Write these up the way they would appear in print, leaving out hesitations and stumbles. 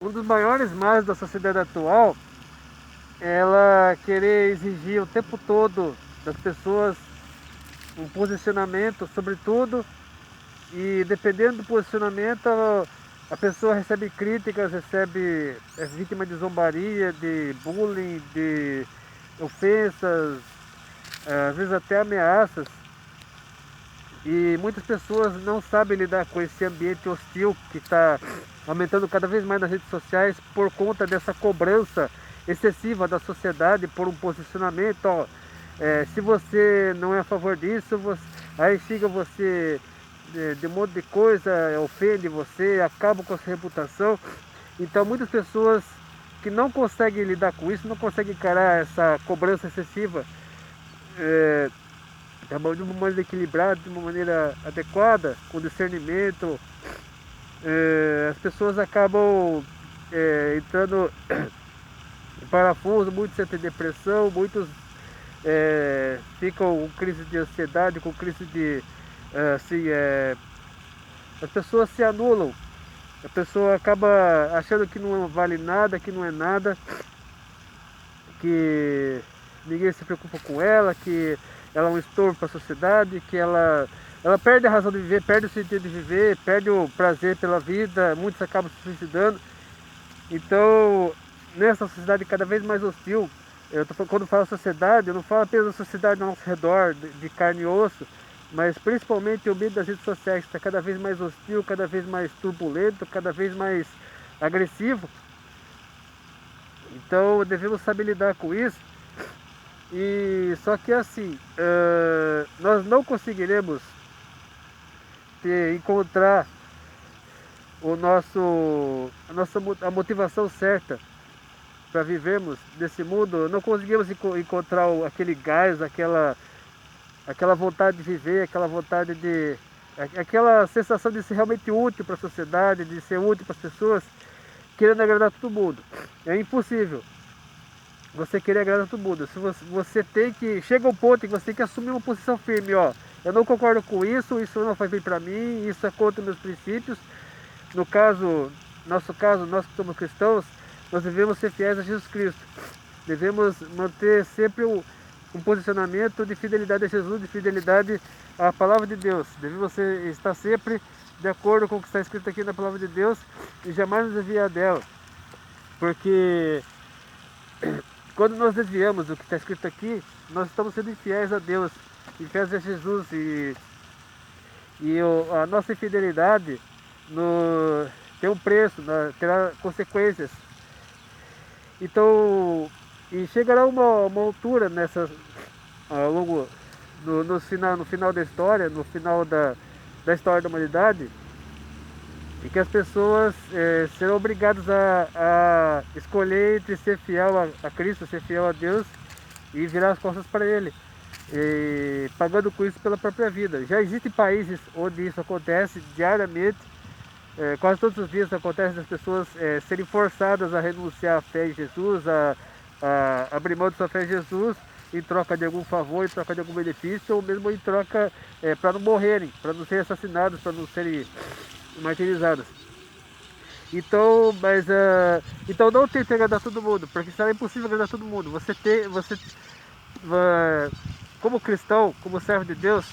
Um dos maiores males da sociedade atual é ela querer exigir o tempo todo das pessoas um posicionamento sobre tudo, e dependendo do posicionamento a pessoa recebe críticas, é vítima de zombaria, de bullying, de ofensas, às vezes até ameaças. E muitas pessoas não sabem lidar com esse ambiente hostil que está aumentando cada vez mais nas redes sociais por conta dessa cobrança excessiva da sociedade por um posicionamento. Ó, se você não é a favor disso, aí chega você de um monte de coisa, ofende você, acaba com a sua reputação. Então muitas pessoas que não conseguem lidar com isso, não conseguem encarar essa cobrança excessiva, é, de uma maneira equilibrada, de uma maneira adequada, com discernimento, as pessoas acabam entrando em parafuso, muitos entram em depressão, muitos ficam com crise de ansiedade, com crise de assim, as pessoas se anulam, a pessoa acaba achando que não vale nada, que não é nada, que ninguém se preocupa com ela, que ela é um estorvo para a sociedade, que ela perde a razão de viver, perde o sentido de viver, perde o prazer pela vida, muitos acabam se suicidando. Então, nessa sociedade cada vez mais hostil, quando falo sociedade, eu não falo apenas da sociedade ao nosso redor, de carne e osso, mas principalmente o meio das redes sociais, que está cada vez mais hostil, cada vez mais turbulento, cada vez mais agressivo. Então devemos saber lidar com isso. E só que assim, nós não conseguiremos encontrar a motivação certa para vivermos nesse mundo. Não conseguimos encontrar aquele gás, aquela vontade de viver, aquela sensação de ser realmente útil para a sociedade, de ser útil para as pessoas, querendo agradar todo mundo. É impossível você querer agradar todo mundo. Se você tem que... Chega um ponto em que você tem que assumir uma posição firme, ó. Eu não concordo com isso, isso não faz bem para mim, isso é contra meus princípios. Nosso caso, nós que somos cristãos, nós devemos ser fiéis a Jesus Cristo. Devemos manter sempre um posicionamento de fidelidade a Jesus, de fidelidade à palavra de Deus. Devemos estar sempre de acordo com o que está escrito aqui na palavra de Deus e jamais nos desviar dela. Porque quando nós desviamos do que está escrito aqui, nós estamos sendo infiéis a Deus, infiéis a Jesus, a nossa infidelidade tem um preço, terá consequências. Então, e chegará uma altura ao longo, no final da história, no final da história da humanidade, e que as pessoas serão obrigadas a escolher entre ser fiel a Cristo, ser fiel a Deus e virar as costas para Ele, e pagando com isso pela própria vida. Já existem países onde isso acontece diariamente, quase todos os dias acontece das pessoas serem forçadas a renunciar à fé em Jesus, a abrir mão de sua fé em Jesus, em troca de algum favor, em troca de algum benefício, ou mesmo em troca para não morrerem, para não serem assassinados, para não serem martirizadas. Então, então não tente agradar todo mundo, porque será impossível agradar todo mundo. Como cristão, como servo de Deus,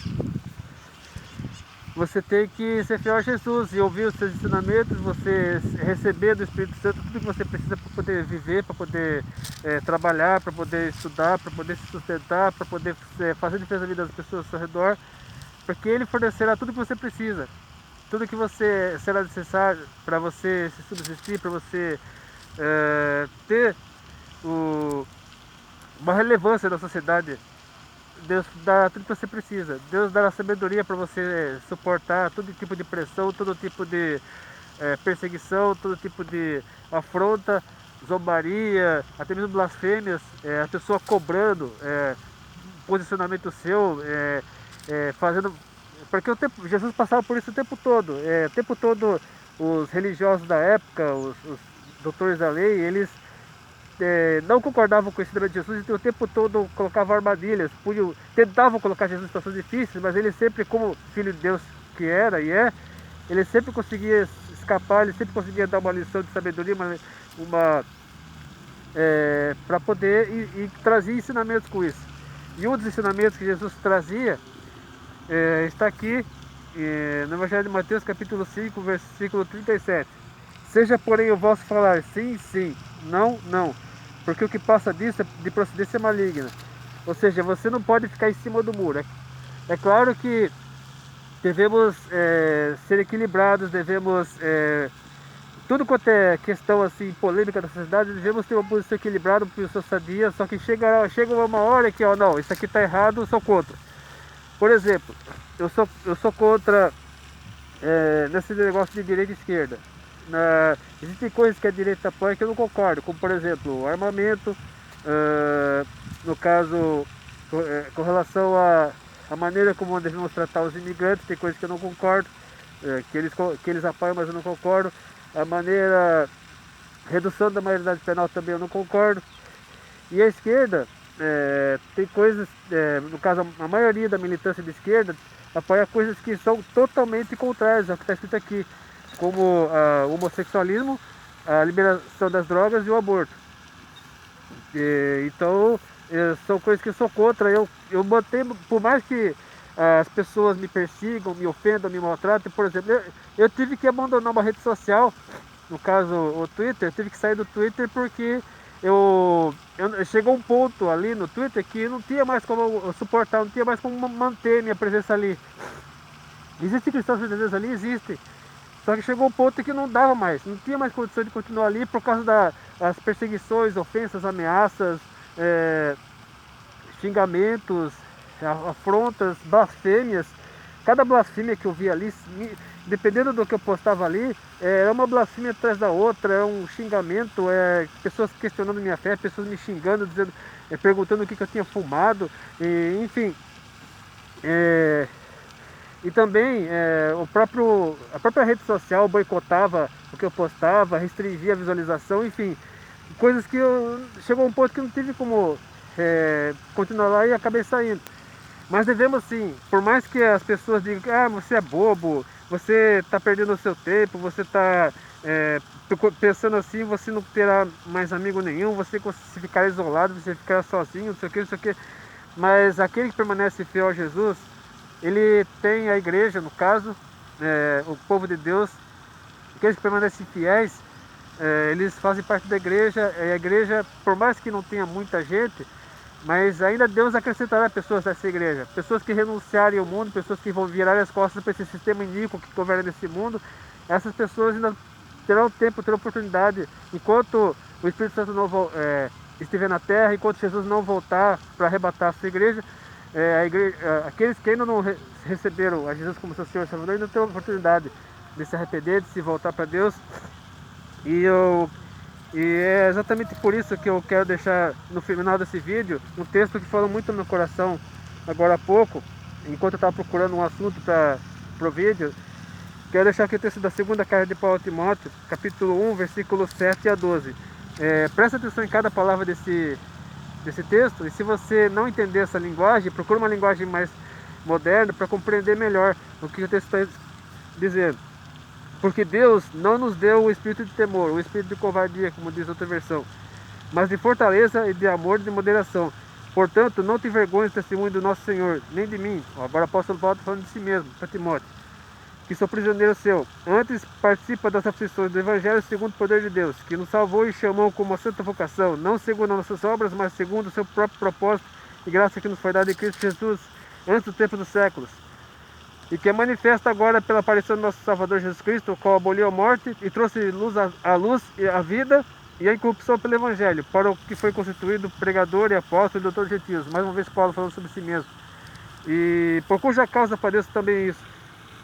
você tem que ser fiel a Jesus e ouvir os seus ensinamentos, você receber do Espírito Santo tudo que você precisa para poder viver, para poder trabalhar, para poder estudar, para poder se sustentar, para poder fazer diferença na vida das pessoas ao seu redor, porque Ele fornecerá tudo que você precisa. Tudo que você será necessário para você se subsistir, para você ter uma relevância na sociedade. Deus dá tudo que você precisa. Deus dá a sabedoria para você suportar todo tipo de pressão, todo tipo de perseguição, todo tipo de afronta, zombaria, até mesmo blasfêmias, a pessoa cobrando posicionamento seu, fazendo... Porque Jesus passava por isso o tempo todo os religiosos da época, os doutores da lei, eles não concordavam com o ensinamento de Jesus e o tempo todo colocavam armadilhas, tentavam colocar Jesus em situações difíceis, mas ele sempre, como filho de Deus que era e é, ele sempre conseguia escapar, ele sempre conseguia dar uma lição de sabedoria, para poder e trazia ensinamentos com isso. E um dos ensinamentos que Jesus trazia está aqui no Evangelho de Mateus, capítulo 5, versículo 37. Seja, porém, o vosso falar sim, sim, não, não, porque o que passa disso é de procedência maligna. Ou seja, você não pode ficar em cima do muro. É claro que devemos ser equilibrados, devemos tudo quanto é questão assim polêmica da sociedade, devemos ter uma posição equilibrada, uma posição sadia. Só que chega uma hora que, ó, não, isso aqui está errado, eu sou contra. Por exemplo, eu sou contra nesse negócio de direita e esquerda. Existem coisas que a direita apoia que eu não concordo, como por exemplo o armamento, no caso com relação à maneira como devemos tratar os imigrantes. Tem coisas que eu não concordo, que eles apoiam, mas eu não concordo. A redução da maioridade penal também eu não concordo. E a esquerda tem coisas, no caso a maioria da militância de esquerda apoia coisas que são totalmente contrárias ao que está escrito aqui, como o homossexualismo, a liberação das drogas e o aborto. Então são coisas que eu sou contra. Eu mantenho, por mais que as pessoas me persigam, me ofendam, me maltratem. Por exemplo, eu tive que abandonar uma rede social, no caso o Twitter. Eu tive que sair do Twitter porque chegou um ponto ali no Twitter que não tinha mais como eu suportar, não tinha mais como manter minha presença ali. Existem cristãos verdadeiros ali? Existem. Só que chegou um ponto que não dava mais, não tinha mais condição de continuar ali por causa das perseguições, ofensas, ameaças, xingamentos, afrontas, blasfêmias. Cada blasfêmia que eu via ali, dependendo do que eu postava ali, era uma blasfêmia atrás da outra, era um xingamento, pessoas questionando minha fé, pessoas me xingando, dizendo, perguntando o que eu tinha fumado, enfim. E também a própria rede social boicotava o que eu postava, restringia a visualização, enfim. Coisas que chegou a um ponto que não tive como continuar lá e acabei saindo. Mas devemos sim, por mais que as pessoas digam, você é bobo, você está perdendo o seu tempo, você está pensando assim, você não terá mais amigo nenhum, você ficar isolado, você ficar sozinho, não sei o que, não sei o que. Mas aquele que permanece fiel a Jesus, ele tem a igreja, no caso, o povo de Deus. Aqueles que permanecem fiéis, eles fazem parte da igreja. E a igreja, por mais que não tenha muita gente, mas ainda Deus acrescentará pessoas dessa igreja, pessoas que renunciarem ao mundo, pessoas que vão virar as costas para esse sistema iníquo que governa nesse mundo. Essas pessoas ainda terão tempo, terão oportunidade, enquanto o Espírito Santo não estiver na terra, enquanto Jesus não voltar para arrebatar a sua igreja. Aqueles que ainda não receberam a Jesus como seu Senhor e Salvador ainda terão a oportunidade de se arrepender, de se voltar para Deus. E é exatamente por isso que eu quero deixar no final desse vídeo um texto que falou muito no meu coração agora há pouco, enquanto eu estava procurando um assunto para o vídeo. Quero deixar aqui o texto da segunda carta de Paulo a Timóteo, capítulo 1, versículos 7 a 12. Presta atenção em cada palavra desse texto, e se você não entender essa linguagem, procura uma linguagem mais moderna para compreender melhor o que o texto está dizendo. Porque Deus não nos deu o espírito de temor, o espírito de covardia, como diz outra versão, mas de fortaleza e de amor e de moderação. Portanto, não te envergonhes do testemunho do nosso Senhor, nem de mim. Agora o apóstolo Paulo está falando de si mesmo, para Timóteo, que sou prisioneiro seu. Antes participa das aflições do Evangelho segundo o poder de Deus, que nos salvou e chamou com uma santa vocação, não segundo as nossas obras, mas segundo o seu próprio propósito e graça que nos foi dada em Cristo Jesus, antes do tempo dos séculos. E que é manifesta agora pela aparição do nosso Salvador Jesus Cristo, o qual aboliu a morte e trouxe a luz e a vida e a incorrupção pelo Evangelho, para o que foi constituído pregador e apóstolo e doutor de gentios. Mais uma vez Paulo falando sobre si mesmo. E por cuja causa padeço também isso.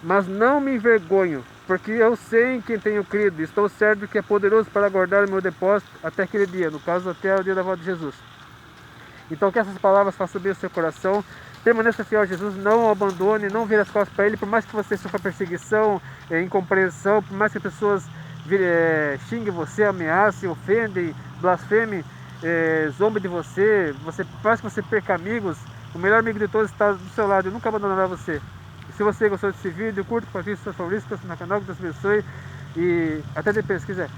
Mas não me envergonho, porque eu sei em quem tenho crido, e estou certo que é poderoso para guardar o meu depósito até aquele dia, no caso até o dia da volta de Jesus. Então que essas palavras façam bem o seu coração. Permaneça fiel a Jesus, não o abandone, não vire as costas para Ele, por mais que você sofra perseguição, incompreensão, por mais que as pessoas xinguem você, ameacem, ofendem, blasfemem, zombem de você, por mais que você perca amigos, o melhor amigo de todos está do seu lado e nunca abandonará você. E se você gostou desse vídeo, curta, compartilhe seus favoritos no canal, que Deus abençoe. e até depois, se quiser.